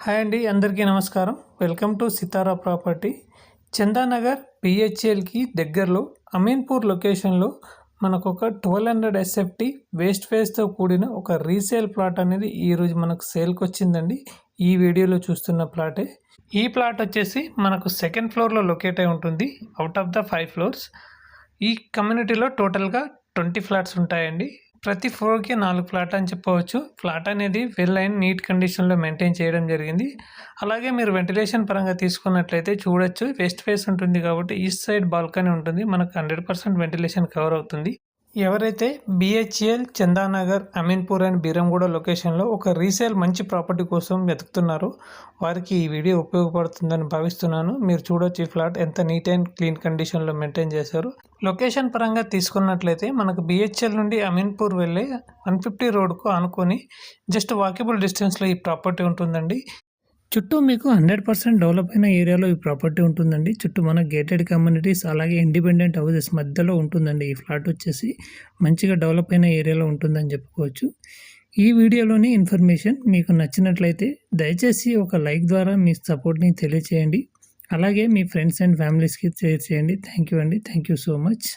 Hi అండి, అందరికీ నమస్కారం. Welcome to Sitara property. Chandanagar పిహెచ్ఎల్కి దగ్గరలో అమీన్పూర్ లొకేషన్లో మనకు ఒక 1200 ఎస్ఎఫ్టీ వేస్ట్ ఫేస్తో కూడిన ఒక రీసేల్ ప్లాట్ అనేది ఈరోజు మనకు సేల్కి వచ్చిందండి. ఈ వీడియోలో చూస్తున్న ప్లాటే. ఈ ప్లాట్ వచ్చేసి మనకు సెకండ్ ఫ్లోర్లో లొకేట్ అయి ఉంటుంది. Out of the 5 floors. ఈ కమ్యూనిటీలో టోటల్గా 20 ఫ్లాట్స్ ఉంటాయండి. ప్రతి ఫ్లోర్కి 4 ఫ్లాట్ అని చెప్పవచ్చు. ఫ్లాట్ అనేది వెల్ అండ్ నీట్ కండిషన్లో మెయింటైన్ చేయడం జరిగింది. అలాగే మీరు వెంటిలేషన్ పరంగా తీసుకున్నట్లయితే చూడొచ్చు, వెస్ట్ ఫేస్ ఉంటుంది కాబట్టి ఈస్ట్ సైడ్ బాల్కనీ ఉంటుంది. మనకు 100% వెంటిలేషన్ కవర్ అవుతుంది. ఎవరైతే బిహెచ్ఎల్, చందానగర్, అమీన్పూర్ అండ్ బీరంగూడ లొకేషన్లో ఒక రీసేల్ మంచి ప్రాపర్టీ కోసం వెతుకుతున్నారో వారికి ఈ వీడియో ఉపయోగపడుతుందని భావిస్తున్నాను. మీరు చూడొచ్చు ఈ ఫ్లాట్ ఎంత నీట్ అండ్ క్లీన్ కండిషన్లో మెయింటైన్ చేశారు. లొకేషన్ పరంగా తీసుకున్నట్లయితే మనకు బిహెచ్ఎల్ నుండి అమీన్పూర్ వెళ్ళే 150 రోడ్కు ఆనుకొని జస్ట్ వాకబుల్ డిస్టెన్స్లో ఈ ప్రాపర్టీ ఉంటుందండి. చుట్టూ మీకు 100% డెవలప్ అయిన ఏరియాలో ఈ ప్రాపర్టీ ఉంటుందండి. చుట్టూ మన గేటెడ్ కమ్యూనిటీస్ అలాగే ఇండిపెండెంట్ హౌసెస్ మధ్యలో ఉంటుందండి. ఈ ఫ్లాట్ వచ్చేసి మంచిగా డెవలప్ అయిన ఏరియాలో ఉంటుందని చెప్పుకోవచ్చు. ఈ వీడియోలోని ఇన్ఫర్మేషన్ మీకు నచ్చినట్లయితే దయచేసి ఒక లైక్ ద్వారా మీ సపోర్ట్ని తెలియచేయండి. అలాగే మీ ఫ్రెండ్స్ అండ్ ఫ్యామిలీస్కి షేర్ చేయండి. థ్యాంక్ యూ అండి. Thank you so much.